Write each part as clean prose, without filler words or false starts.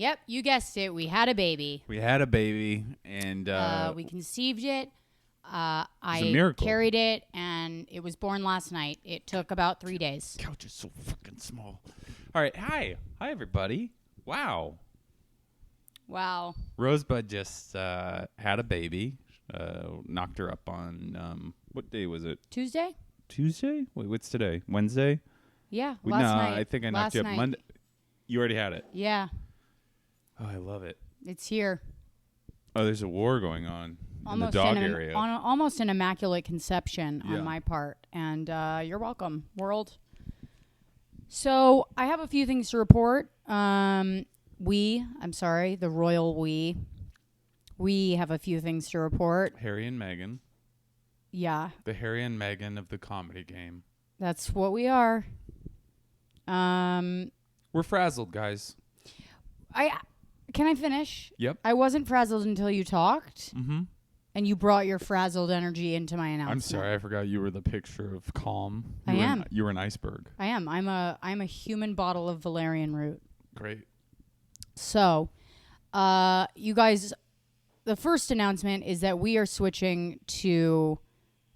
Yep, you guessed it. We had a baby. We had a baby, and we conceived it. I miracle. carried it, and it was born last night. It took about 3 days. Couch is so fucking small. All right, hi everybody. Wow. Rosebud just had a baby. Knocked her up on what day was it? Tuesday. Wait, what's today? Wednesday? Yeah, last night. I think I knocked you up Monday. You already had it. Yeah. Oh, I love it. It's here. Oh, there's a war going on in the dog area. Almost an immaculate conception on my part. And you're welcome, world. So I have a few things to report. The royal we have a few things to report. Harry and Meghan. Yeah. The Harry and Meghan of the comedy game. That's what we are. We're frazzled, guys. Can I finish? Yep. I wasn't frazzled until you talked. Mm-hmm. And you brought your frazzled energy into my announcement. I'm sorry, I forgot you were the picture of calm. You were an iceberg. I am. I'm a human bottle of valerian root. Great. So, you guys, the first announcement is that we are switching to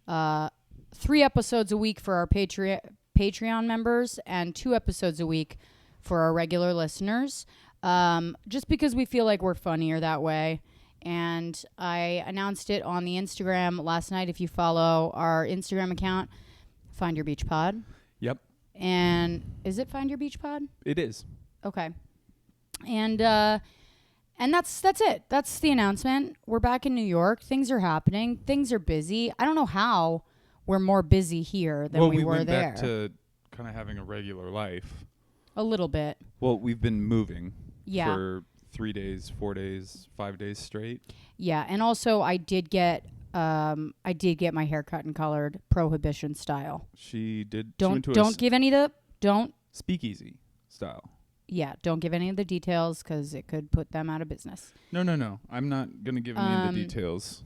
3 episodes a week for our Patreon members and 2 episodes a week for our regular listeners. Just because we feel like we're funnier that way. And I announced it on the Instagram last night. If you follow our Instagram account, Find Your Beach Pod. Yep. And is it Find Your Beach Pod? It is. Okay. And that's it. That's the announcement. We're back in New York. Things are happening. Things are busy. I don't know how we're more busy here than we were there. Well, we went back to kind of having a regular life. A little bit. Well, we've been moving. Yeah. For 3 days, 4 days, 5 days straight. Yeah, and also I did get my hair cut and colored prohibition style. She did. Don't give any of the speakeasy style. Yeah, don't give any of the details because it could put them out of business. No. I'm not gonna give any of the details.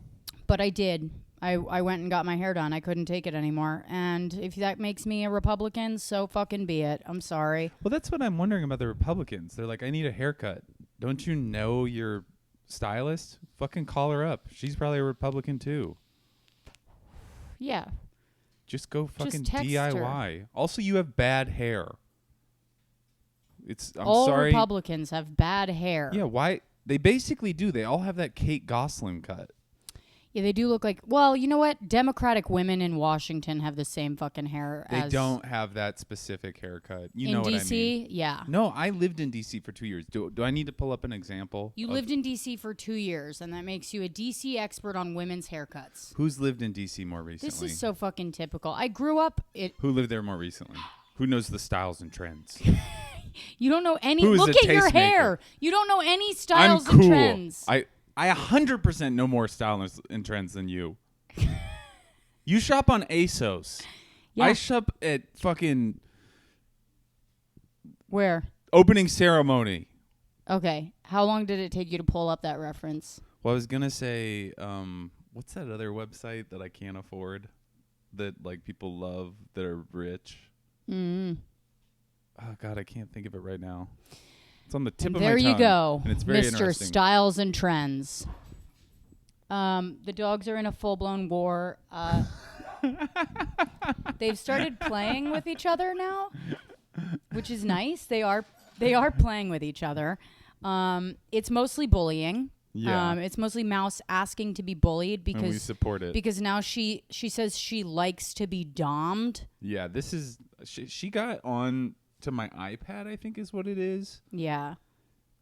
But I did. I went and got my hair done. I couldn't take it anymore. And if that makes me a Republican, so fucking be it. I'm sorry. Well, that's what I'm wondering about the Republicans. They're like, I need a haircut. Don't you know your stylist? Fucking call her up. She's probably a Republican too. Yeah. Just go fucking text DIY. her. Also, you have bad hair. I'm all sorry. Republicans have bad hair. Yeah, why? They basically do. They all have that Kate Gosselin cut. Yeah, they do look like... Well, you know what? Democratic women in Washington have the same fucking hair as... They don't have that specific haircut. You know what I mean. In D.C.? Yeah. No, I lived in D.C. for 2 years. Do I need to pull up an example? You lived in D.C. for 2 years, and that makes you a D.C. expert on women's haircuts. Who's lived in D.C. more recently? This is so fucking typical. I grew up... Who lived there more recently? Who knows the styles and trends? You don't know any... Who is Look a at your hair. maker? You don't know any styles I'm cool. and trends. I 100% know more styles and trends than you. You shop on ASOS. Yeah. I shop at fucking... Where? Opening ceremony. Okay. How long did it take you to pull up that reference? Well, I was going to say, what's that other website that I can't afford that like people love that are rich? Mm-hmm. Oh, God, I can't think of it right now. It's on the tip of my tongue. There you go, and it's very Mr. interesting. Styles and Trends. The dogs are in a full-blown war. They've started playing with each other now, which is nice. They are playing with each other. It's mostly bullying. Yeah. It's mostly Mouse asking to be bullied because and we support it. Because now she says she likes to be dommed. Yeah, this is she got on to my iPad, I think is what it is. Yeah.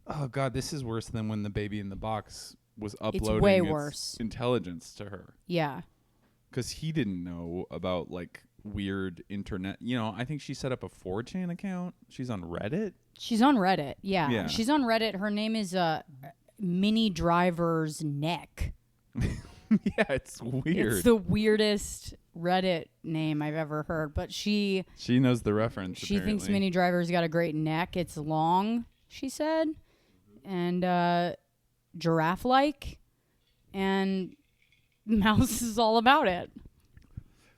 Oh God, this is worse than when the baby in the box was uploading it's way worse. Intelligence to her. Yeah. Because he didn't know about like weird internet. You know, I think she set up a 4chan account. She's on Reddit. She's on Reddit. Yeah. She's on Reddit. Her name is Mini Driver's Neck. Yeah, it's weird. It's the weirdest Reddit name I've ever heard. But she knows the reference. She thinks Mini Driver's got a great neck. It's long, she said, and giraffe-like, and Mouse is all about it.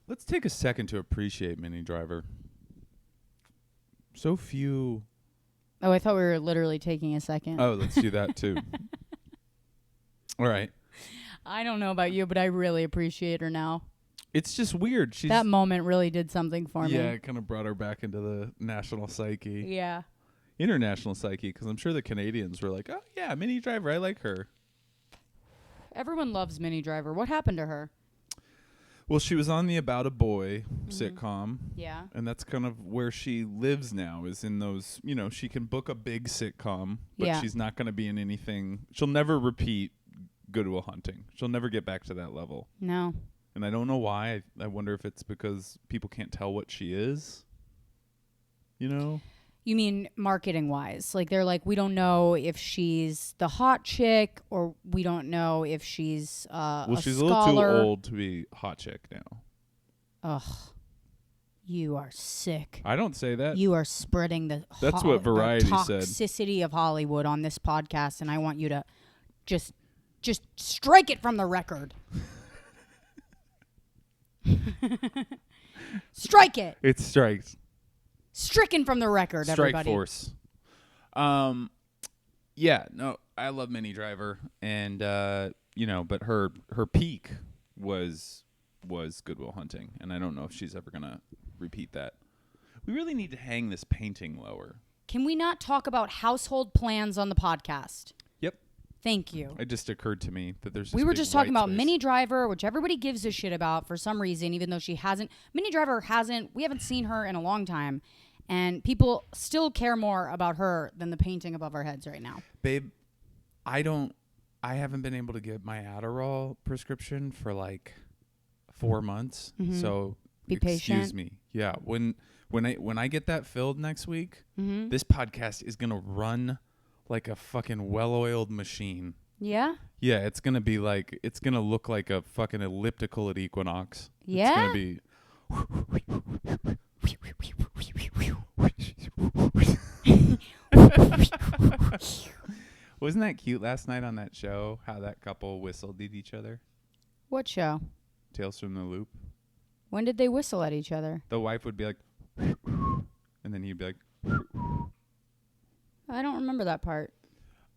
Let's take a second to appreciate Mini Driver. So few Oh, I thought we were literally taking a second. Oh, let's do that too. All right. I don't know about you, but I really appreciate her now. It's just weird. That moment really did something for me. Yeah, it kind of brought her back into the national psyche. Yeah. International psyche, because I'm sure the Canadians were like, oh, yeah, Minnie Driver, I like her. Everyone loves Minnie Driver. What happened to her? Well, she was on the About a Boy sitcom. Yeah. And that's kind of where she lives now, is in those, she can book a big sitcom, but she's not going to be in anything. She'll never repeat Good Will Hunting. She'll never get back to that level. No. And I don't know why. I wonder if it's because people can't tell what she is. You mean marketing-wise? Like, they're like, we don't know if she's the hot chick, or we don't know if she's she's scholar. a little too old to be hot chick now. Ugh. You are sick. I don't say that. You are spreading That's what Variety said. Toxicity of Hollywood on this podcast, and I want you to just strike it from the record. Strike it. It strikes. Stricken from the record, Strike everybody. force. Yeah, no, I love Minnie Driver, and but her peak was Good Will Hunting, and I don't know if she's ever gonna repeat that. We really need to hang this painting lower. Can we not talk about household plans on the podcast? Yep. Thank you. It just occurred to me that there's. We were just talking about space. Minnie Driver, which everybody gives a shit about for some reason, even though she hasn't. Minnie Driver hasn't. We haven't seen her in a long time, and people still care more about her than the painting above our heads right now. Babe, I haven't been able to get my Adderall prescription for like 4 months. Mm-hmm. So be patient. Excuse me. Yeah, when I get that filled next week, mm-hmm. this podcast is gonna run like a fucking well-oiled machine. Yeah? Yeah, it's gonna look like a fucking elliptical at Equinox. Yeah? It's gonna be. Wasn't that cute last night on that show? How that couple whistled at each other? What show? Tales from the Loop. When did they whistle at each other? The wife would be like, and then he'd be like. I don't remember that part.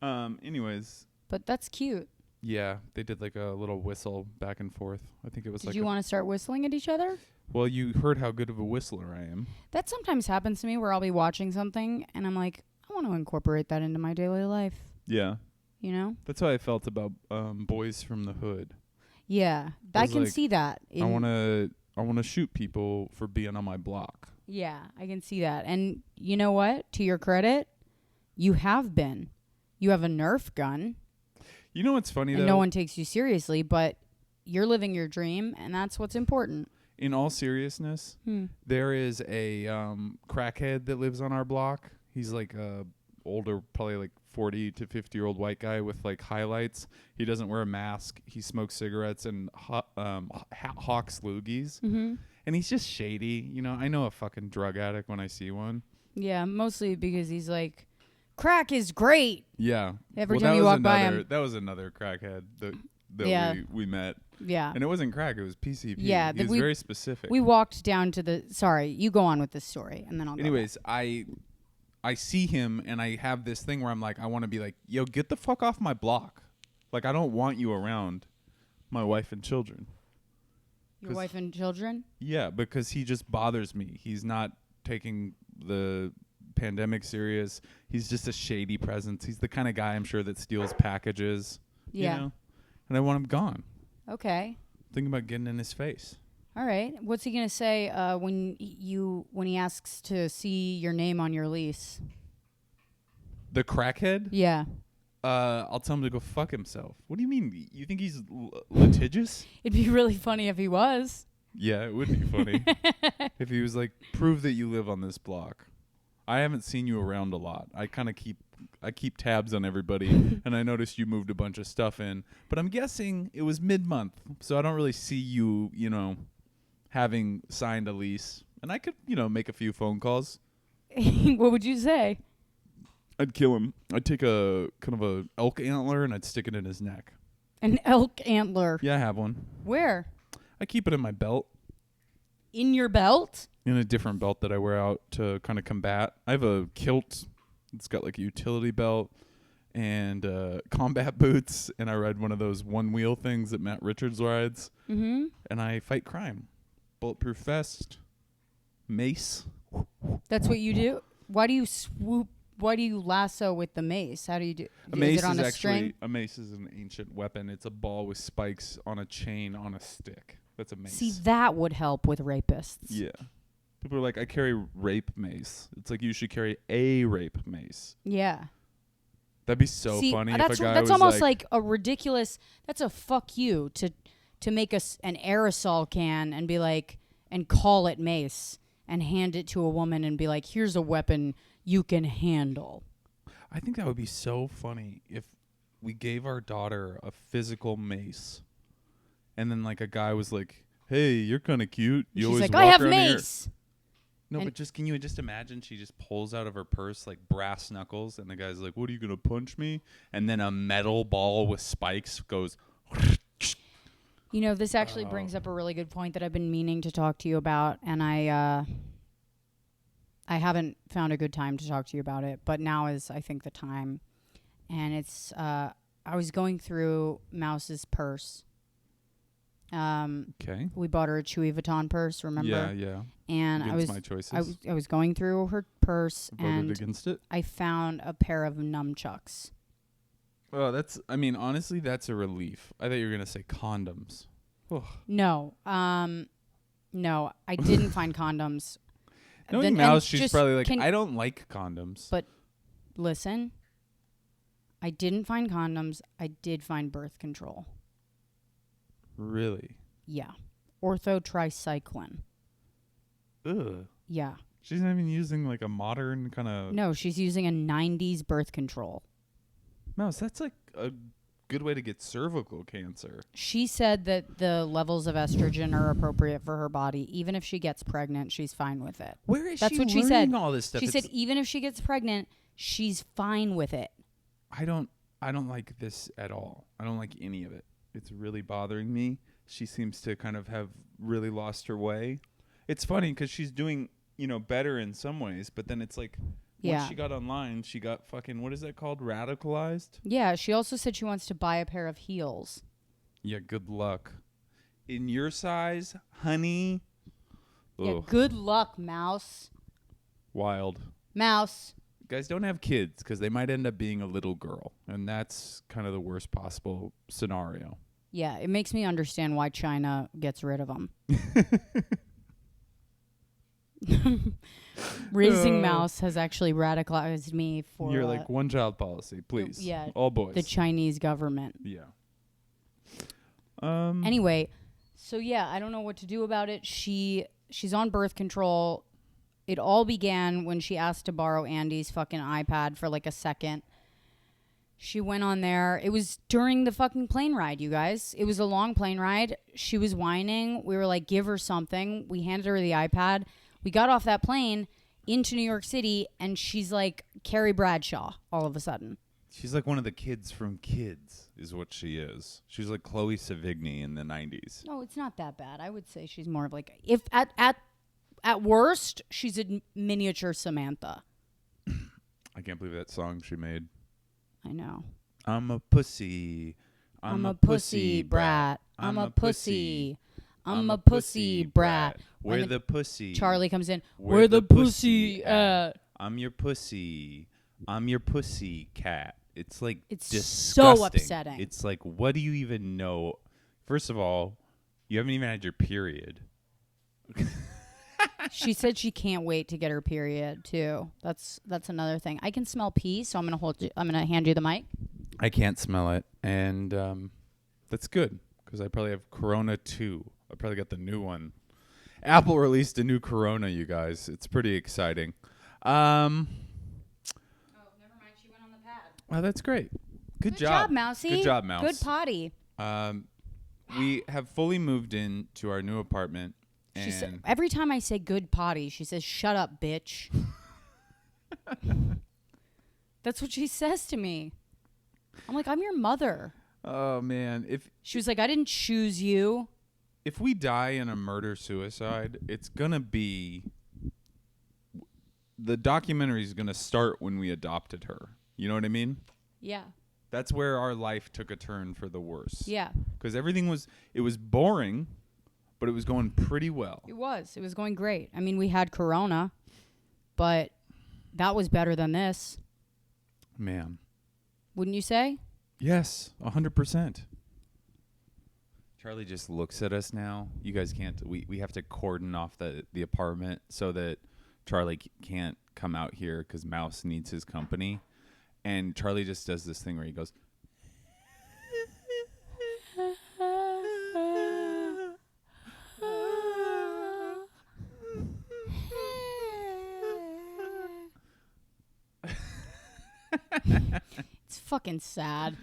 Anyways. But that's cute. Yeah, they did like a little whistle back and forth. I think it was Did you want to start whistling at each other? Well, you heard how good of a whistler I am. That sometimes happens to me where I'll be watching something and I'm like, I want to incorporate that into my daily life. Yeah. You know? That's how I felt about Boys from the Hood. Yeah. I can see that. I want to shoot people for being on my block. Yeah, I can see that. And you know what? To your credit, you have been. You have a Nerf gun. You know what's funny, though? No one takes you seriously, but you're living your dream, and that's what's important. In all seriousness, there is a crackhead that lives on our block. He's like a older, probably like 40 to 50-year-old white guy with like highlights. He doesn't wear a mask. He smokes cigarettes and hawks loogies. Mm-hmm. And he's just shady. I know a fucking drug addict when I see one. Yeah, mostly because he's like, crack is great. Yeah. Every time you walk by him. That was another crackhead that we met. Yeah. And it wasn't crack. It was PCP. Yeah. He was very specific. We walked down to the... Sorry, you go on with this story, and then I'll go Anyways, I see him, and I have this thing where I'm like, I want to be like, yo, get the fuck off my block. Like, I don't want you around my wife and children. Your wife and children? Yeah, because he just bothers me. He's not taking the pandemic serious. He's just a shady presence. He's the kind of guy, I'm sure, that steals packages. Yeah. And I want him gone. Okay. Thinking about getting in his face. All right. What's he gonna say when he asks to see your name on your lease? The crackhead? Yeah. I'll tell him to go fuck himself. What do you mean? You think he's litigious? It'd be really funny if he was. Yeah, it would be funny if he was like, prove that you live on this block. I haven't seen you around a lot. I keep tabs on everybody, and I noticed you moved a bunch of stuff in. But I'm guessing it was mid-month, so I don't really see you, having signed a lease. And I could, make a few phone calls. What would you say? I'd kill him. I'd take a kind of a elk antler and I'd stick it in his neck. An elk antler? Yeah, I have one. Where? I keep it in my belt. In your belt? In a different belt that I wear out to kind of combat. I have a kilt It's got like a utility belt and combat boots, and I ride one of those one-wheel things that Matt Richards rides. Mm-hmm. And I fight crime. Bulletproof vest, mace. That's what you do? Why do you swoop? Why do you lasso with the mace? How do you do? A mace is it on a actually string? a mace is an ancient weapon. It's a ball with spikes on a chain on a stick. That's a mace. See, that would help with rapists. Yeah. People are like, I carry rape mace. It's like you should carry a rape mace. Yeah. That'd be so See, funny that's if a guy that's was almost like a ridiculous. That's a fuck you to make us an aerosol can and be like and call it mace and hand it to a woman and be like, here's a weapon you can handle. I think that would be so funny if we gave our daughter a physical mace, and then like a guy was like, "Hey, you're kind of cute. You She's always like, walk I have around here." mace. No, And but just can you just imagine she just pulls out of her purse like brass knuckles, and the guy's like, "What are you gonna punch me?" And then a metal ball with spikes goes. You know, this actually brings up a really good point that I've been meaning to talk to you about, and I haven't found a good time to talk to you about it, but now is, I think, the time. And it's, I was going through Mouse's purse. Okay. We bought her a Chewy Vuitton purse, remember? Yeah. And Against my choices. I was going through her purse, Voted and against it. I found a pair of nunchucks. Oh, honestly, that's a relief. I thought you were gonna say condoms. Ugh. No, no, I didn't find condoms. Knowing Mouse, she's probably like, I don't like condoms. But listen, I didn't find condoms. I did find birth control. Really? Yeah. Orthotricycline. Ugh. Yeah. She's not even using like a modern kind of... No, she's using a 90s birth control. Mouse, that's like a good way to get cervical cancer. She said that the levels of estrogen are appropriate for her body. Even if she gets pregnant, she's fine with it. Where is That's she what she learning said. all this stuff? She said even if she gets pregnant, she's fine with it. I don't like this at all. I don't like any of it. It's really bothering me. She seems to kind of have really lost her way. It's funny because she's doing, better in some ways, but then it's like once she got online, she got fucking, what is that called? Radicalized? Yeah, she also said she wants to buy a pair of heels. Yeah, good luck. In your size, honey. Yeah, Ugh. good luck, Mouse. Wild. Mouse. Guys, don't have kids because they might end up being a little girl, and that's kind of the worst possible scenario. Yeah, it makes me understand why China gets rid of them. Raising Mouse has actually radicalized me for... You're like, one-child policy, please. Yeah. All boys. The Chinese government. Yeah. Anyway, so yeah, I don't know what to do about it. She's on birth control. It all began when she asked to borrow Andy's fucking iPad for like a second. She went on there. It was during the fucking plane ride, you guys. It was a long plane ride. She was whining. We were like, give her something. We handed her the iPad. We got off that plane into New York City, and she's like Carrie Bradshaw all of a sudden. She's like one of the kids from Kids, is what she is. She's like Chloe Sevigny in the 90s. No, it's not that bad. I would say she's more of like, if at worst, she's a miniature Samantha. I can't believe that song she made. I know. I'm a pussy. I'm a pussy brat. I'm a pussy. I'm a pussy brat. Where the pussy? Charlie comes in. Where the pussy at? I'm your pussy. I'm your pussy cat. It's like It's disgusting. so upsetting. It's like, what do you even know? First of all, you haven't even had your period. She said she can't wait to get her period too. That's another thing. I can smell pee, so I'm gonna hand you the mic. I can't smell it, and that's good because I probably have Corona 2. I probably got the new one. Apple released a new Corona, you guys. It's pretty exciting. Oh, never mind. She went on the pad. Oh, that's great. Good Good job, Mousy. Good job, Mouse. Good potty. We have fully moved into our new apartment. And Every time I say good potty, she says, "Shut up, bitch." That's what she says to me. I'm like, I'm your mother. oh man, She was like, I didn't choose you. if we die in a murder suicide, it's gonna be the documentary is going to start when we adopted her. You know what I mean? Yeah. That's where our life took a turn for the worse. Yeah. Because it was boring, but it was going pretty well. It was going great. I mean, we had Corona, but that was better than this. Man. Wouldn't you say? Yes, 100%. Charlie just looks at us now. You guys can't. We have to cordon off the apartment so that Charlie can't come out here because Mouse needs his company. And Charlie just does this thing where he goes. It's fucking sad.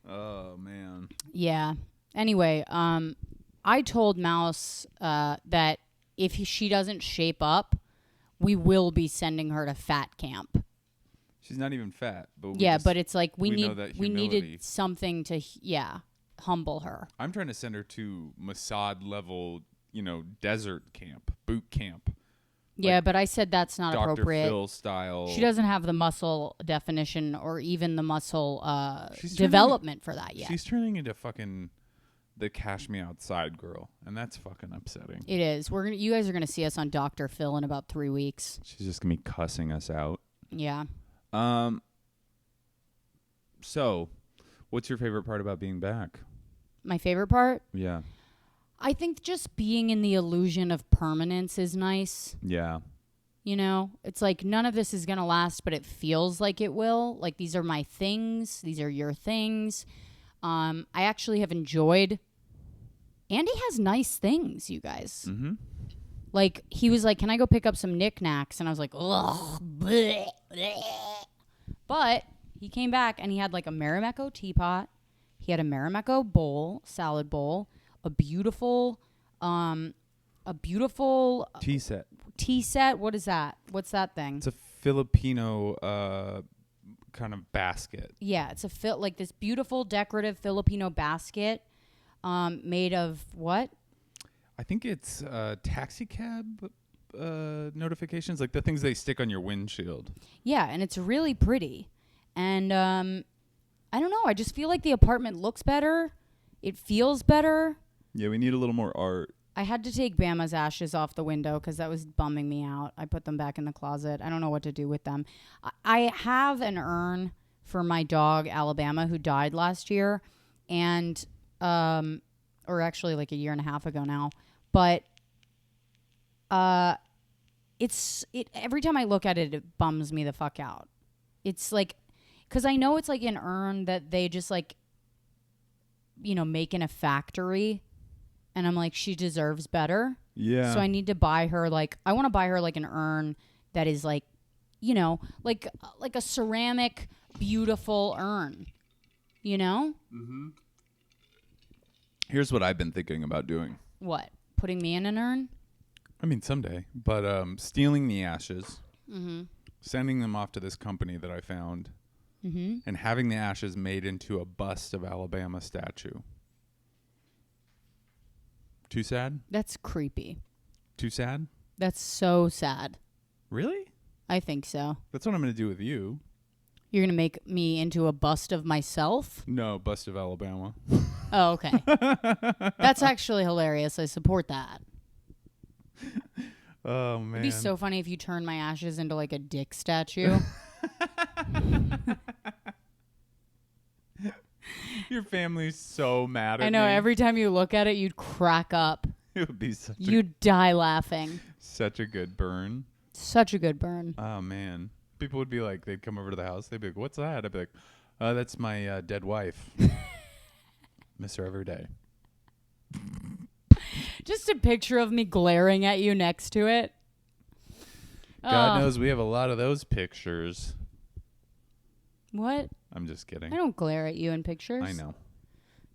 Oh, man. Yeah. Anyway, I told Mouse that if she doesn't shape up, we will be sending her to fat camp. She's not even fat. But but it's like we humility. needed something to humble her. I'm trying to send her to Mossad level, desert camp, boot camp. Yeah, but I said that's not Dr. appropriate. Phil style. She doesn't have the muscle definition or even the muscle development for that yet. She's turning into fucking the Cash Me Outside girl, and that's fucking upsetting. It is. You guys are gonna see us on Dr. Phil in about 3 weeks. She's just gonna be cussing us out. Yeah. So, what's your favorite part about being back? My favorite part? Yeah. I think just being in the illusion of permanence is nice. Yeah. It's like none of this is going to last, but it feels like it will. Like these are my things. These are your things. I actually have enjoyed. Andy has nice things, you guys. Mm-hmm. Like he was like, "Can I go pick up some knickknacks?" And I was like, "Ugh." Bleh, bleh. But he came back and he had like a Marimekko teapot. He had a Marimekko bowl, salad bowl. A beautiful Tea set. Tea set. What is that? What's that thing? It's a Filipino kind of basket. Yeah, it's like this beautiful decorative Filipino basket made of what? I think it's taxi cab notifications, like the things they stick on your windshield. Yeah, and it's really pretty. And I don't know. I just feel like the apartment looks better. It feels better. Yeah, we need a little more art. I had to take Bama's ashes off the window because that was bumming me out. I put them back in the closet. I don't know what to do with them. I have an urn for my dog, Alabama, who died last year. And, or actually like a year and a half ago now. But every time I look at it, it bums me the fuck out. It's like, because I know it's like an urn that they just like, make in a factory. And I'm like, she deserves better. Yeah. So I need to buy her I want to buy her like an urn that is like, like a ceramic, beautiful urn. Mm-hmm. Here's what I've been thinking about doing. What? Putting me in an urn? I mean, someday. But stealing the ashes, mm-hmm. sending them off to this company that I found, mm-hmm. and having the ashes made into a bust of Alabama statue. Too sad? That's creepy. Too sad? That's so sad. Really? I think so. That's what I'm going to do with you. You're going to make me into a bust of myself? No, bust of Alabama. Oh, okay. That's actually hilarious. I support that. Oh, man. It'd be so funny if you turned my ashes into like a dick statue. Your family's so mad at me. I know. Every time you look at it, you'd crack up. It would be You'd die laughing. Such a good burn. Such a good burn. Oh, man. People would be like, they'd come over to the house. They'd be like, what's that? I'd be like, that's my dead wife. Miss her every day. Just a picture of me glaring at you next to it. God knows we have a lot of those pictures. What? I'm just kidding. I don't glare at you in pictures. I know.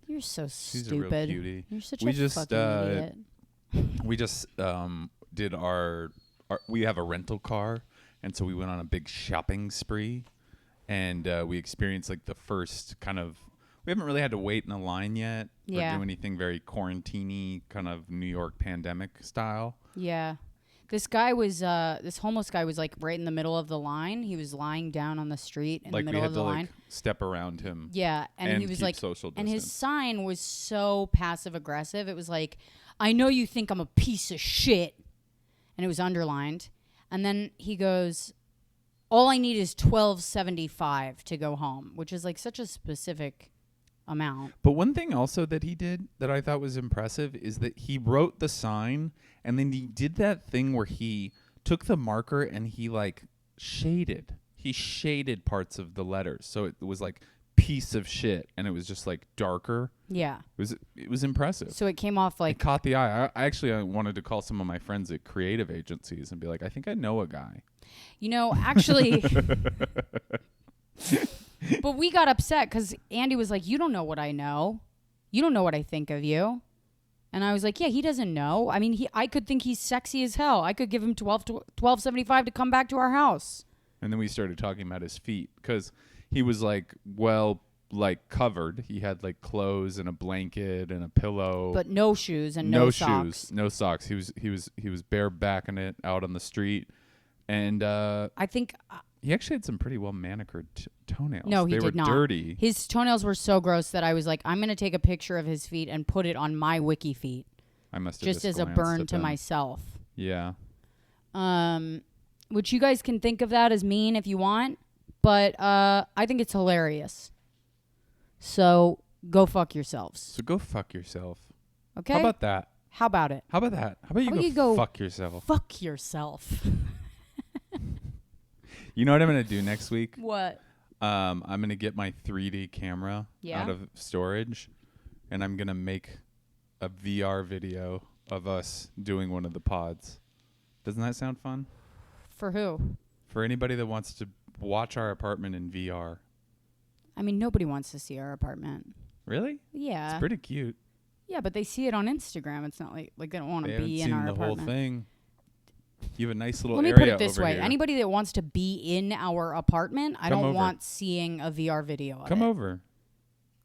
You're so She's stupid. a real cutie. You're such a fucking idiot. We just did our we have a rental car, and so we went on a big shopping spree, and we experienced like the first kind of. We haven't really had to wait in a line yet or do anything very quarantine-y, kind of New York pandemic style. Yeah. This guy was, this homeless guy was like right in the middle of the line. He was lying down on the street in the middle of the line. Like step around him. Yeah, and he was keep like, social distance. and his sign was so passive aggressive. It was like, I know you think I'm a piece of shit, and it was underlined. And then he goes, all I need is $12.75 to go home, which is like such a specific amount. But one thing also that he did that I thought was impressive is that he wrote the sign and then he did that thing where he took the marker and he like shaded. He shaded parts of the letters. So it was like piece of shit and it was just like darker. Yeah. It was impressive. So it came off like it caught the eye. I actually wanted to call some of my friends at creative agencies and be like, I think I know a guy. You know, actually but we got upset because Andy was like, you don't know what I know. You don't know what I think of you. And I was like, yeah, he doesn't know. I mean, I could think he's sexy as hell. I could give him $12.75 to come back to our house. And then we started talking about his feet because he was like, well, like covered. He had like clothes and a blanket and a pillow. But no shoes and no socks. No socks. He was bare backing it out on the street. And I think he actually had some pretty well manicured toenails. No, he they did were not. Dirty. His toenails were so gross that I was like, I'm going to take a picture of his feet and put it on my wiki feet. I must have just as a burn to myself. Yeah. Which you guys can think of that as mean if you want, but I think it's hilarious. So go fuck yourselves. So go fuck yourself. Okay. How about that? How about it? How about that? How about you go fuck yourself? Fuck yourself. You know what I'm going to do next week? What? I'm going to get my 3D camera out of storage, and I'm going to make a VR video of us doing one of the pods. Doesn't that sound fun? For who? For anybody that wants to watch our apartment in VR. I mean, nobody wants to see our apartment. Really? Yeah. It's pretty cute. Yeah, but they see it on Instagram. It's not like they don't want to be in our apartment. They haven't seen the whole thing. You have a nice little area. Let me put it this way. Here. Anybody that wants to be in our apartment, I don't want seeing a VR video of Come it. over.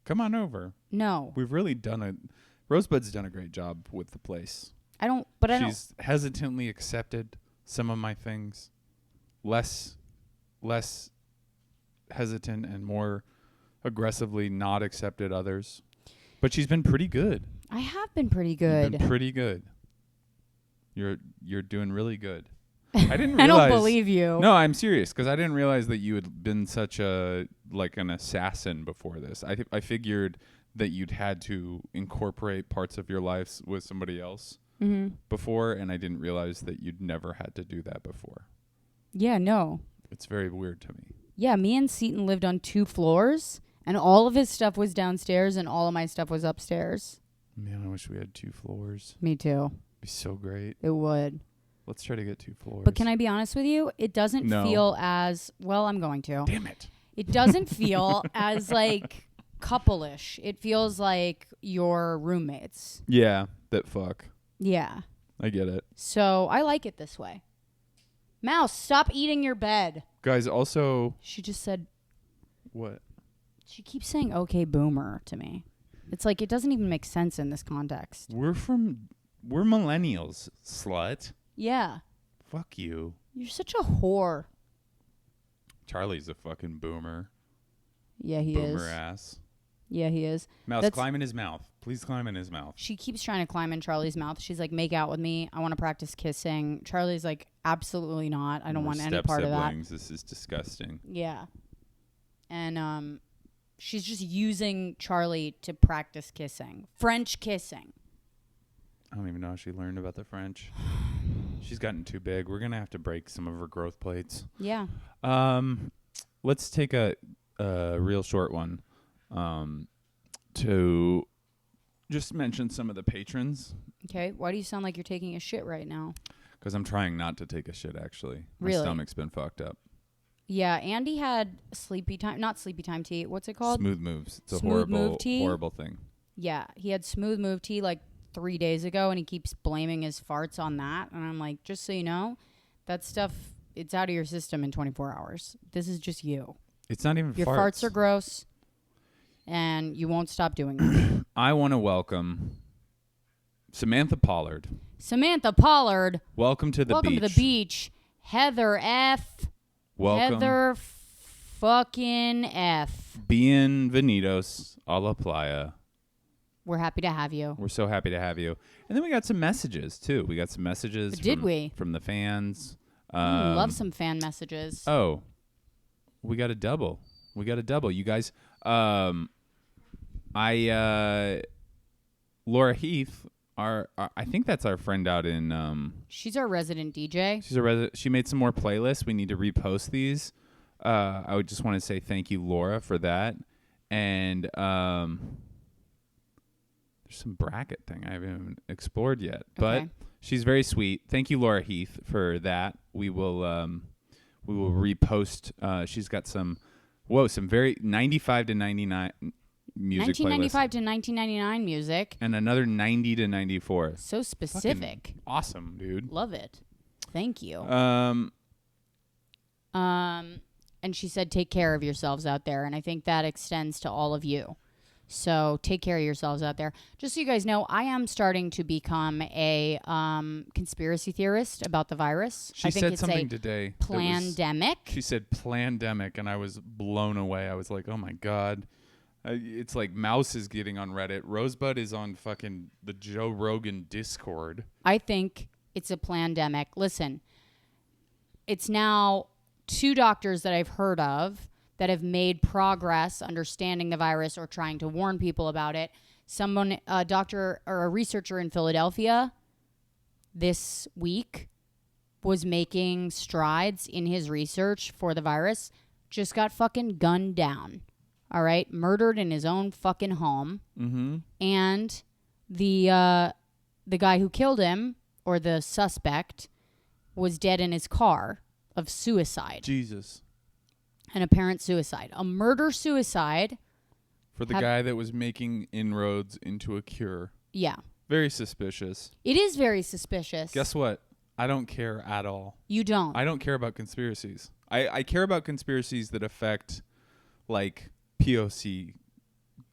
Come on over. No. We've really done Rosebud's done a great job with the place. She's hesitantly accepted some of my things. Less hesitant and more aggressively not accepted others. But she's been pretty good. I have been pretty good. You've been pretty good. You're doing really good. I didn't realize. I don't believe you. No, I'm serious because I didn't realize that you had been such an assassin before this. I figured that you'd had to incorporate parts of your life with somebody else before, and I didn't realize that you'd never had to do that before. Yeah, no. It's very weird to me. Yeah, me and Seton lived on 2 floors, and all of his stuff was downstairs, and all of my stuff was upstairs. Man, I wish we had 2 floors. Me too. Be so great. It would. Let's try to get 2 floors. But can I be honest with you? It doesn't feel as well. I'm going to. Damn it! It doesn't feel as like couple-ish. It feels like your roommates. Yeah, that fuck. Yeah. I get it. So I like it this way. Mouse, stop eating your bed. Guys, also. She just said. What? She keeps saying "okay, boomer" to me. It's like it doesn't even make sense in this context. We're millennials, slut. Yeah. Fuck you. You're such a whore. Charlie's a fucking boomer. Yeah, he is. Boomer ass. Yeah, he is. Mouse, climb in his mouth. Please climb in his mouth. She keeps trying to climb in Charlie's mouth. She's like, make out with me. I want to practice kissing. Charlie's like, absolutely not. I don't want any part of that. This is disgusting. Yeah. And she's just using Charlie to practice kissing. French kissing. I don't even know how she learned about the French. She's gotten too big. We're going to have to break some of her growth plates. Yeah. Let's take a real short one to just mention some of the patrons. Okay. Why do you sound like you're taking a shit right now? Because I'm trying not to take a shit, actually. Really? My stomach's been fucked up. Yeah, Andy had not sleepy time tea. What's it called? Smooth moves. It's smooth a horrible thing. Yeah, he had smooth move tea like 3 days ago, and he keeps blaming his farts on that. And I'm like, just so you know, that stuff, it's out of your system in 24 hours. This is just you. It's not even your farts are gross, and you won't stop doing it. I want to welcome Samantha Pollard. Samantha Pollard. Welcome to the Welcome beach. to the beach. Heather F. Welcome. Heather fucking F. Bienvenidos a la playa. We're happy to have you. We're so happy to have you. And then we got some messages, too. We got some messages from the fans. Love some fan messages. Oh, we got a double. You guys, Laura Heath, I think that's our friend out in... she's our resident DJ. She made some more playlists. We need to repost these. I would just want to say thank you, Laura, for that. And there's some bracket thing I haven't even explored yet. But she's very sweet. Thank you, Laura Heath, for that. We will repost. She's got some very 95 to 99 music 1995 playlists. to 1999 music. And another 90 to 94. So specific. Fucking awesome, dude. Love it. Thank you. And she said, take care of yourselves out there. And I think that extends to all of you. So take care of yourselves out there. Just so you guys know, I am starting to become a conspiracy theorist about the virus. She I think said it's something a today. Plandemic. She said plandemic, and I was blown away. I was like, oh, my God. It's like Mouse is getting on Reddit. Rosebud is on fucking the Joe Rogan Discord. I think it's a plandemic. Listen, it's now 2 doctors that I've heard of that have made progress understanding the virus or trying to warn people about it. Someone, a doctor or a researcher in Philadelphia this week was making strides in his research for the virus, just got fucking gunned down. All right? Murdered in his own fucking home. Mm-hmm. And the guy who killed him, or the suspect, was dead in his car of suicide. Jesus. An apparent suicide. A murder-suicide. For the guy that was making inroads into a cure. Yeah. Very suspicious. It is very suspicious. Guess what? I don't care at all. You don't. I don't care about conspiracies. I care about conspiracies that affect, like, POC,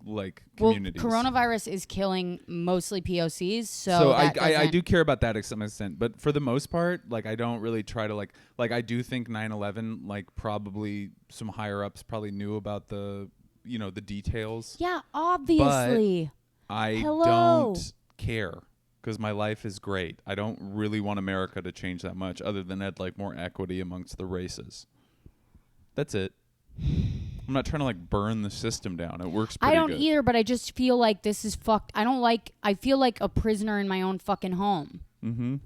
like, communities. Well, coronavirus is killing mostly POCs, so I do care about that to some extent. But for the most part, like, I don't really try to, like I do think 9/11, like, probably some higher-ups probably knew about the details. Yeah, obviously. But I don't care because my life is great. I don't really want America to change that much other than add, like, more equity amongst the races. That's it. I'm not trying to, like, burn the system down. It works pretty good. I don't either, but I just feel like this is fucked. I feel like a prisoner in my own fucking home. Mm-hmm.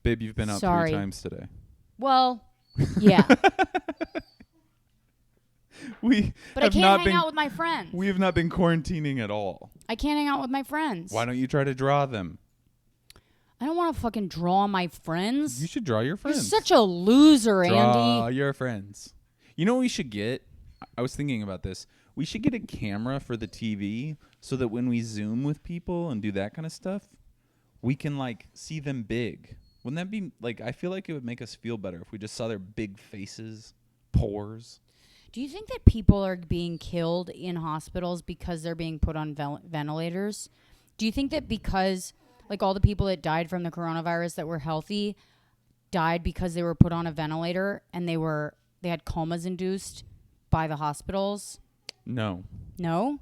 Babe, you've been out 3 times today. Well, yeah. But I can't hang out with my friends. We have not been quarantining at all. I can't hang out with my friends. Why don't you try to draw them? I don't want to fucking draw my friends. You should draw your friends. You're such a loser, Andy. Draw your friends. You know what we should get? I was thinking about this. We should get a camera for the TV so that when we Zoom with people and do that kind of stuff, we can, like, see them big. Wouldn't that be, like, I feel like it would make us feel better if we just saw their big faces, pores. Do you think that people are being killed in hospitals because they're being put on ventilators? Do you think that because, like, all the people that died from the coronavirus that were healthy died because they were put on a ventilator and they had comas induced by the hospitals? No. No?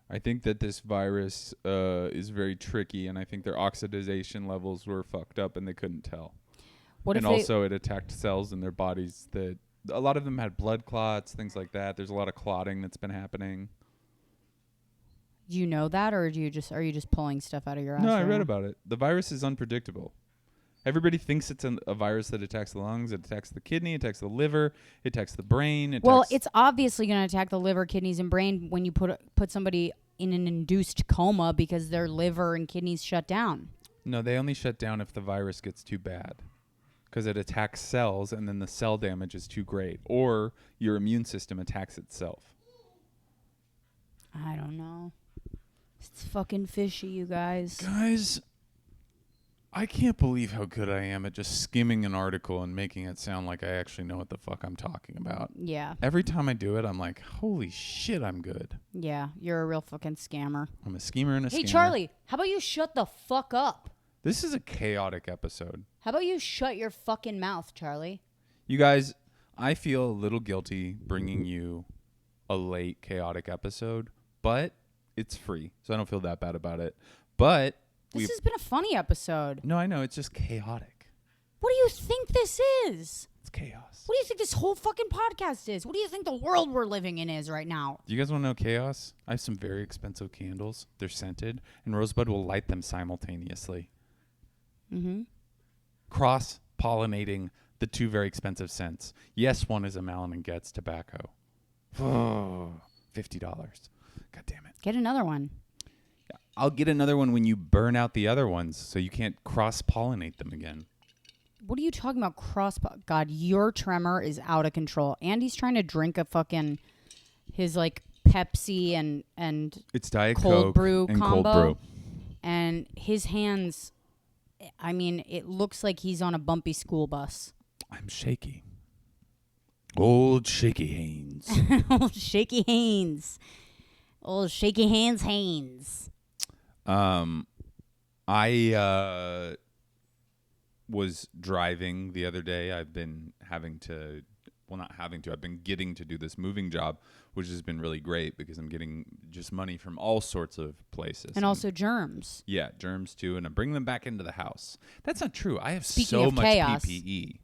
I think that this virus is very tricky, and I think their oxidation levels were fucked up and they couldn't tell. And also it attacked cells in their bodies that a lot of them had blood clots, things like that. There's a lot of clotting that's been happening. Do you know that, or are you just pulling stuff out of your ass? No, I read about it. The virus is unpredictable. Everybody thinks it's a virus that attacks the lungs, it attacks the kidney, it attacks the liver, it attacks the brain. Well, it's obviously going to attack the liver, kidneys, and brain when you put somebody in an induced coma because their liver and kidneys shut down. No, they only shut down if the virus gets too bad because it attacks cells and then the cell damage is too great, or your immune system attacks itself. I don't know. It's fucking fishy, you guys. Guys, I can't believe how good I am at just skimming an article and making it sound like I actually know what the fuck I'm talking about. Yeah. Every time I do it, I'm like, holy shit, I'm good. Yeah, you're a real fucking scammer. I'm a schemer and a scammer. Hey, Charlie, how about you shut the fuck up? This is a chaotic episode. How about you shut your fucking mouth, Charlie? You guys, I feel a little guilty bringing you a late, chaotic episode, but it's free, so I don't feel that bad about it. But this has been a funny episode. No, I know. It's just chaotic. What do you think this is? It's chaos. What do you think this whole fucking podcast is? What do you think the world we're living in is right now? Do you guys want to know chaos? I have some very expensive candles. They're scented, and Rosebud will light them simultaneously. Mm-hmm. Cross-pollinating the two very expensive scents. Yes, one is a Malin and Getz tobacco. $50. God damn it. Get another one. I'll get another one when you burn out the other ones so you can't cross-pollinate them again. What are you talking about? God, your tremor is out of control. Andy's trying to drink his like Pepsi and it's Diet cold Coke brew and combo. cold brew. And his hands, I mean, it looks like he's on a bumpy school bus. I'm shaky. Old Shaky Haynes. Old Shaky Haynes. Old Shaky Hands Haynes. I was driving the other day. I've been I've been getting to do this moving job, which has been really great because I'm getting just money from all sorts of places. And also germs. Yeah, germs too, and I'm bringing them back into the house. That's not true. I have Speaking so of much chaos. PPE.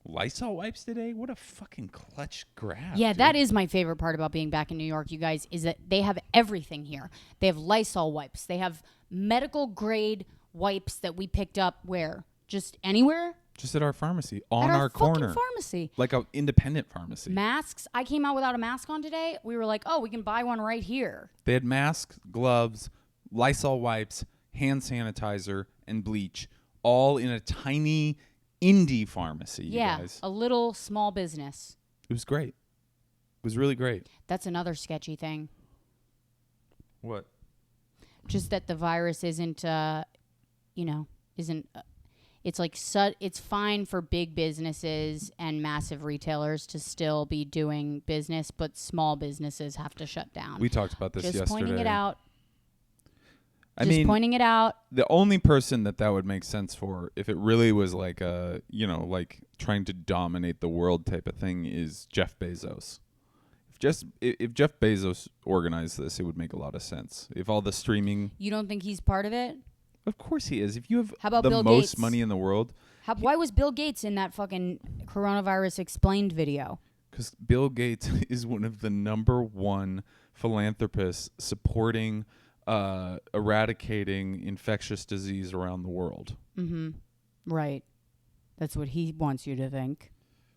Lysol wipes today? What a fucking clutch grab. Yeah, dude. that is my favorite part about being back in New York, you guys, is that they have everything here. They have Lysol wipes. They have medical grade wipes that we picked up where? Just anywhere? Just at our pharmacy, on At our fucking corner. pharmacy. Like an independent pharmacy. Masks. I came out without a mask on today. We were like, oh, we can buy one right here. They had masks, gloves, Lysol wipes, hand sanitizer, and bleach, all in a tiny indie pharmacy, you guys. A little small business. It was great. It was really great. That's another sketchy thing. What? Just that the virus isn't, it's like, it's fine for big businesses and massive retailers to still be doing business, but small businesses have to shut down. We talked about this Just yesterday. pointing it out. Pointing it out. The only person that would make sense for, if it really was like like trying to dominate the world type of thing, is Jeff Bezos. If Jeff Bezos organized this, it would make a lot of sense. If all the streaming, You don't think he's part of it? of course he is. If you have How about the Bill most Gates? money in the world, Why was Bill Gates in that fucking coronavirus explained video? because Bill Gates is one of the number one philanthropists supporting eradicating infectious disease around the world. Mm-hmm. Right. That's what he wants you to think.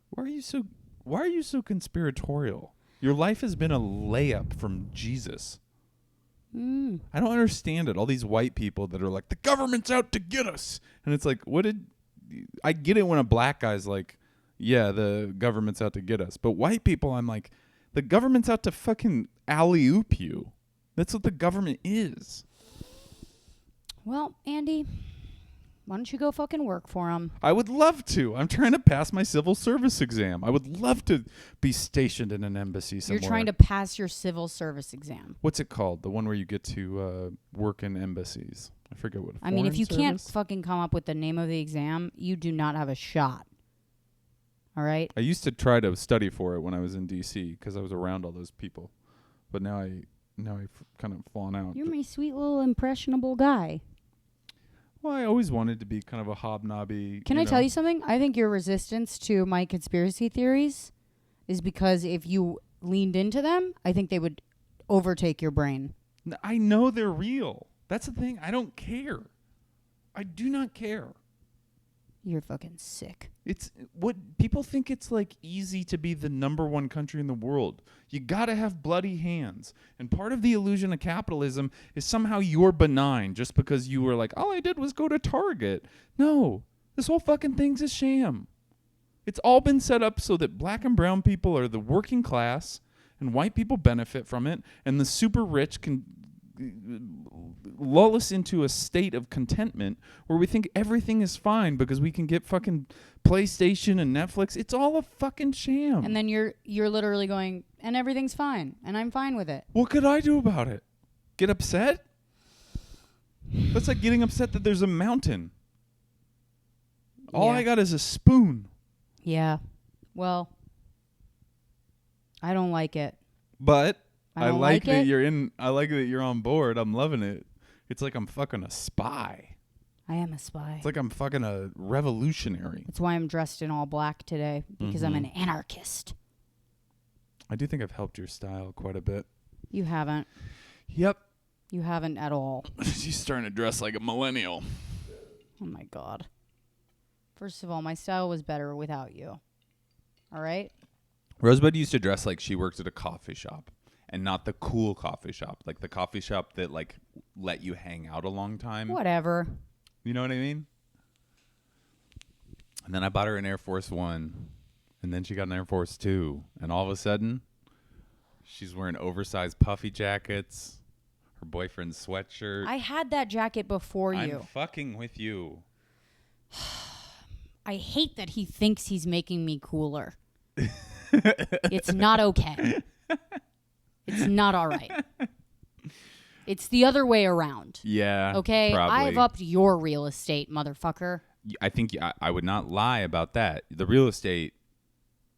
Why are you so conspiratorial? Your life has been a layup from Jesus. Mm. I don't understand it. All these white people that are like, the government's out to get us. And it's like, I get it when a black guy's like, yeah, the government's out to get us. But white people, I'm like, the government's out to fucking alley-oop you. That's what the government is. Well, Andy, why don't you go fucking work for him? I would love to. I'm trying to pass my civil service exam. I would love to be stationed in an embassy somewhere. You're trying to pass your civil service exam. What's it called? The one where you get to work in embassies. I forget what. I mean, if you can't service? fucking come up with the name of the exam, you do not have a shot. All right? I used to try to study for it when I was in D.C. because I was around all those people, but now I've kind of fallen out. You're my sweet little impressionable guy. Well, I always wanted to be kind of a hobnobby. Can I tell you something? I think your resistance to my conspiracy theories is because if you leaned into them, I think they would overtake your brain. I know they're real. That's the thing. I don't care. I do not care. You're fucking sick. It's what people think. It's like easy to be the number one country in the world. You gotta have bloody hands, and part of the illusion of capitalism is somehow you're benign just because you were like, all I did was go to Target. No, this whole fucking thing's a sham. It's all been set up so that black and brown people are the working class, and white people benefit from it, and the super rich can lull us into a state of contentment where we think everything is fine because we can get fucking PlayStation and Netflix. It's all a fucking sham. And then you're literally going, and everything's fine, and I'm fine with it. What could I do about it? Get upset? That's like getting upset that there's a mountain. All Yeah. I got is a spoon. Yeah. Well, I don't like it. But I I don't like that it. you're in. I like that you're on board. I'm loving it. It's like I'm fucking a spy. I am a spy. It's like I'm fucking a revolutionary. That's why I'm dressed in all black today, because I'm an anarchist. I do think I've helped your style quite a bit. You haven't. Yep. You haven't at all. She's starting to dress like a millennial. Oh, my God. First of all, my style was better without you. All right? Rosebud used to dress like she worked at a coffee shop, and not the cool coffee shop, like the coffee shop that like let you hang out a long time. Whatever. You know what I mean? And then I bought her an Air Force One, and then she got an Air Force Two, and all of a sudden, she's wearing oversized puffy jackets, her boyfriend's sweatshirt. I had that jacket before you. I'm fucking with you. I hate that he thinks he's making me cooler. It's not okay. It's not all right. It's the other way around. Yeah. Okay? Probably. I've upped your real estate, motherfucker. I think I would not lie about that. The real estate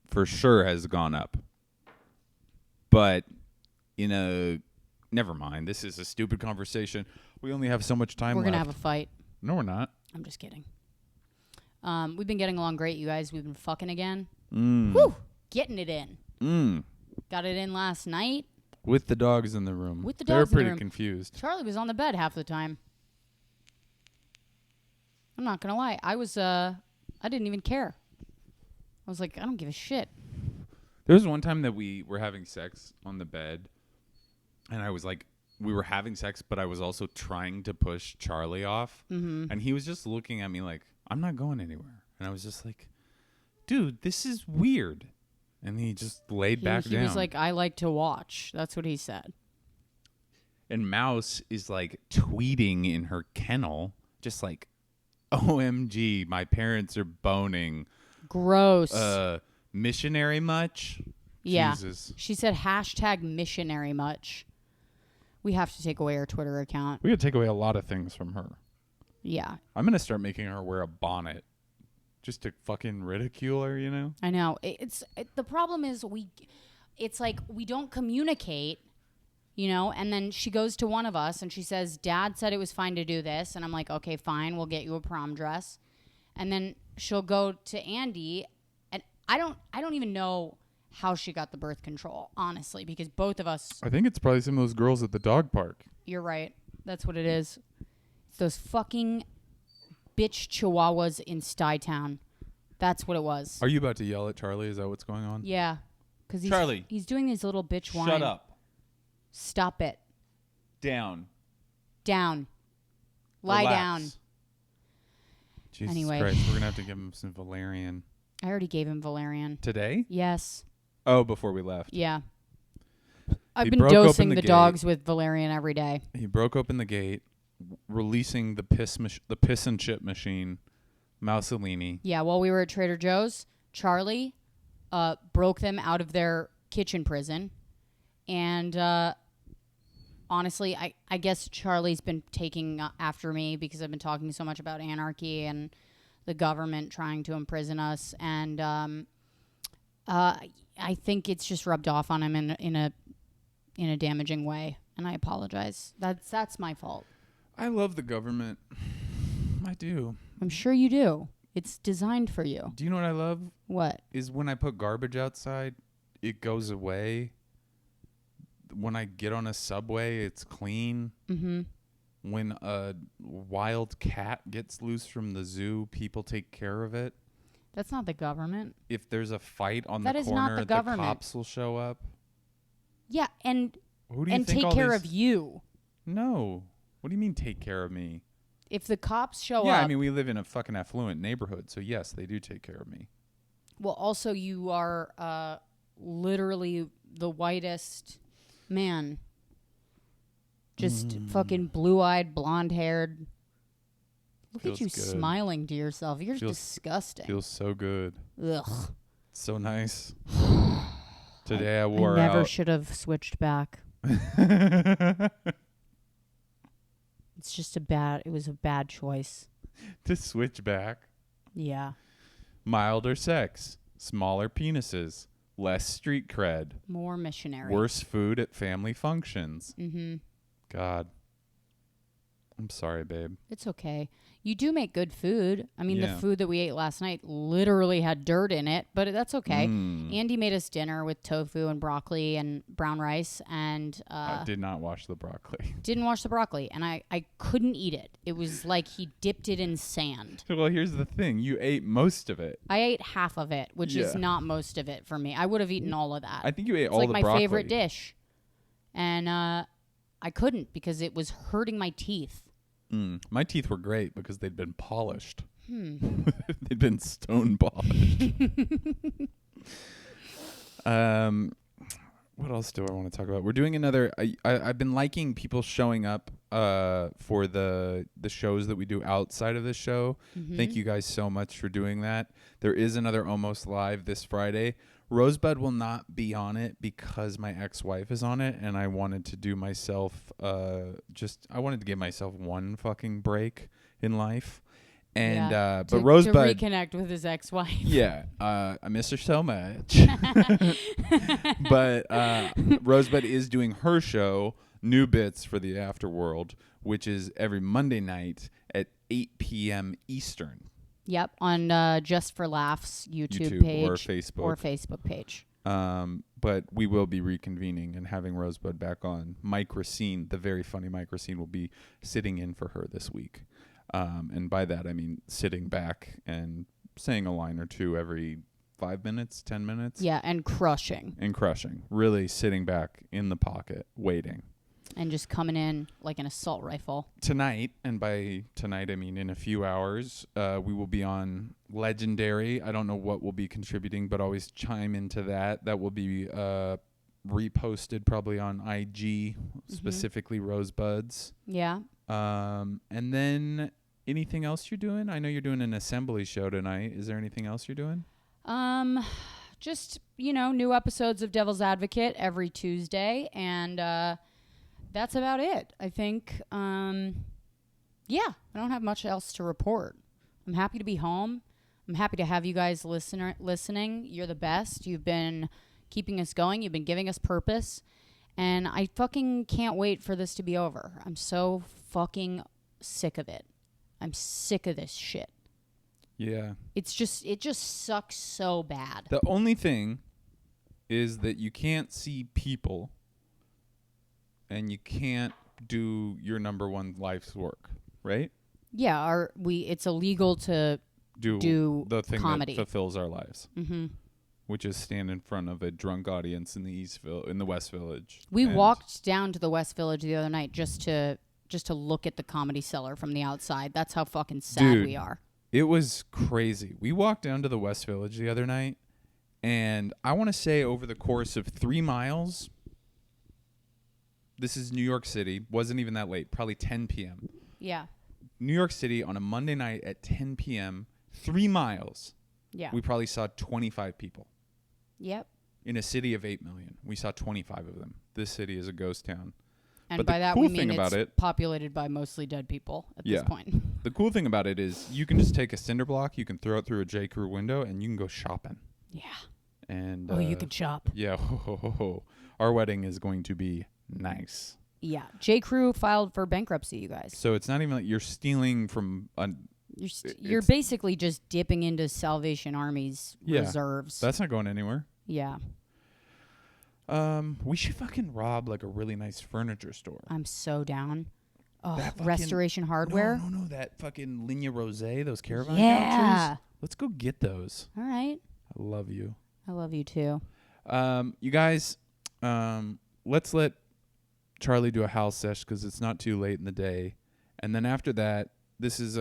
for sure has gone up. But never mind. This is a stupid conversation. We only have so much time We're left. going to have a fight. No, we're not. I'm just kidding. We've been getting along great, you guys. We've been fucking again. Mm. Whew! Getting it in. Mm. Got it in last night. With the dogs in the room. With the They're dogs in the pretty room. confused. Charlie was on the bed half the time. I'm not going to lie. I didn't even care. I was like, I don't give a shit. There was one time that we were having sex on the bed, and I was like, we were having sex, but I was also trying to push Charlie off. Mm-hmm. And he was just looking at me like, I'm not going anywhere. And I was just like, dude, this is weird. And he just laid back down. He was like, I like to watch. That's what he said. And Mouse is like tweeting in her kennel, just like, OMG, my parents are boning. Gross. Missionary much? Yeah. Jesus. She said hashtag missionary much. We have to take away her Twitter account. We could take away a lot of things from her. Yeah. I'm going to start making her wear a bonnet just to fucking ridicule her, you know? I know. The problem is it's like we don't communicate, you know, and then she goes to one of us and she says, Dad said it was fine to do this. And I'm like, okay, fine. We'll get you a prom dress. And then she'll go to Andy, and I don't even know how she got the birth control, honestly, because both of us. I think it's probably some of those girls at the dog park. You're right. That's what it is. It's those fucking bitch chihuahuas in Stuytown. That's what it was. Are you about to yell at Charlie? Is that what's going on? Yeah. Because Charlie. He's doing these little bitch whine. Shut up. Stop it. Down. Down. Lie Relax. down. Jesus Anyway. Christ, we're going to have to give him some valerian. I already gave him valerian. Today? Yes. Oh, before we left. Yeah. I've He been broke open dosing the the gate. dogs with valerian every day. He broke open the gate, releasing the piss and shit machine, Mussolini. Yeah, while we were at Trader Joe's, Charlie broke them out of their kitchen prison. And honestly, I guess Charlie's been taking after me because I've been talking so much about anarchy and the government trying to imprison us. And I think it's just rubbed off on him in a damaging way. And I apologize. That's my fault. I love the government. I do. I'm sure you do. It's designed for you. Do you know what I love? What? Is when I put garbage outside, it goes away. When I get on a subway, it's clean. Mm-hmm. When a wild cat gets loose from the zoo, people take care of it. That's not the government. If there's a fight on That the is corner, not the government. cops will show up. Yeah, and Who do you think take all care these- of you. No. What do you mean take care of me? If the cops show Yeah, up. I mean, we live in a fucking affluent neighborhood, so yes, they do take care of me. Well, also you are literally the whitest man. Just fucking blue-eyed, blonde-haired. Look Feels at you good. smiling to yourself. You're Feels- disgusting. Feels so good. Ugh. So nice. Today I wore I never out. should have switched back. It's just it was a bad choice. To switch back. Yeah. Milder sex. Smaller penises. Less street cred. More missionary. Worse food at family functions. Mm-hmm. God. I'm sorry, babe. It's okay. You do make good food. I mean, Yeah. the food that we ate last night literally had dirt in it, but that's okay. Mm. Andy made us dinner with tofu and broccoli and brown rice, and I did not wash the broccoli. didn't wash the broccoli, and I couldn't eat it. It was like he dipped it in sand. Well, here's the thing. You ate most of it. I ate half of it, which is Yeah. not most of it for me. I would have eaten all of that. I think you ate It's all like the my broccoli. favorite dish. And I couldn't because it was hurting my teeth. My teeth were great because they'd been polished. They'd been stone polished. What else do I want to talk about? We're doing another. I've been liking people showing up for the shows that we do outside of the show. Thank you guys so much for doing that. There is another Almost Live this Friday. Rosebud will not be on it because my ex-wife is on it, and I wanted to do myself I wanted to give myself one fucking break in life. And but Rosebud to reconnect with his ex-wife. Yeah, I miss her so much. But Rosebud is doing her show, New Bits for the Afterworld, which is every Monday night at 8 p.m. Eastern. Yep, on Just for Laughs YouTube page or Facebook. Page. But we will be reconvening and having Rosebud back on. Mike Racine, the very funny Mike Racine, will be sitting in for her this week. And by that, I mean sitting back and saying a line or two every 5 minutes, 10 minutes. Yeah, and crushing. Really sitting back in the pocket, waiting. And just coming in like an assault rifle. Tonight, and by tonight I mean in a few hours, we will be on Legendary. I don't know what we'll be contributing, but always chime into that. That will be reposted probably on IG, specifically Rosebuds. Yeah. And then anything else you're doing? I know you're doing an assembly show tonight. Is there anything else you're doing? Just, new episodes of Devil's Advocate every Tuesday, and that's about it. I think, I don't have much else to report. I'm happy to be home. I'm happy to have you guys listening. You're the best. You've been keeping us going. You've been giving us purpose. And I fucking can't wait for this to be over. I'm so fucking sick of it. I'm sick of this shit. Yeah. It just sucks so bad. The only thing is that you can't see people and you can't do your number one life's work, right? Yeah, it's illegal to do the thing comedy that fulfills our lives. Mm-hmm. Which is stand in front of a drunk audience in the West Village. We walked down to the West Village the other night just to look at the Comedy Cellar from the outside. That's how fucking sad we are. It was crazy. We walked down to the West Village the other night, and I want to say over the course of 3 miles, this is New York City, wasn't even that late, probably 10 p.m. Yeah. New York City on a Monday night at 10 p.m., 3 miles. Yeah. We probably saw 25 people. Yep. In a city of 8 million, we saw 25 of them. This city is a ghost town. And but by the that cool we thing mean about it's populated by mostly dead people at this point. The cool thing about it is you can just take a cinder block, you can throw it through a J. Crew window, and you can go shopping. Yeah. And you can shop. Yeah. Our wedding is going to be nice. Yeah. J. Crew filed for bankruptcy, you guys. So it's not even like you're stealing from... You're basically just dipping into Salvation Army's reserves. That's not going anywhere. Yeah. We should fucking rob like a really nice furniture store. I'm so down. Oh, Restoration Hardware? No, that fucking Ligne Rosé, those caravan couches. Let's go get those. All right. I love you. I love you too. You guys, let's let Charlie do a house sesh because it's not too late in the day. And then after that, these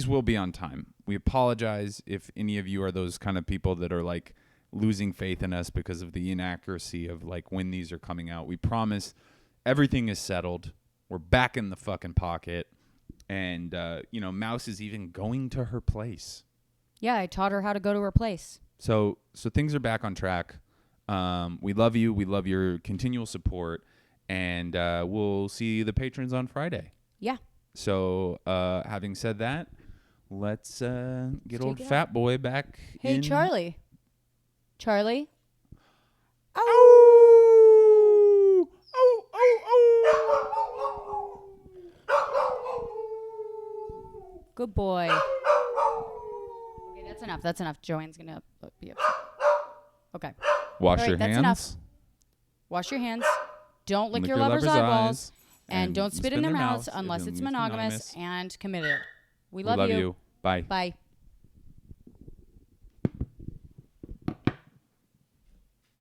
will be on time. We apologize if any of you are those kind of people that are like losing faith in us because of the inaccuracy of like when these are coming out. We promise everything is settled. We're back in the fucking pocket. And, Mouse is even going to her place. Yeah, I taught her how to go to her place. So things are back on track. We love you. We love your continual support. And we'll see the patrons on Friday. Yeah. So, having said that, let's get old it fat boy back. Hey, in. Charlie. Charlie. Ow! Oh, oh, oh! Good boy. Okay, that's enough. That's enough. Joanne's gonna be upset. Okay. Wash All your right, that's hands. enough. Wash your hands. Don't lick your lover's eyeballs. And don't spit in their mouths unless it's monogamous and committed. We love you. Bye. Bye.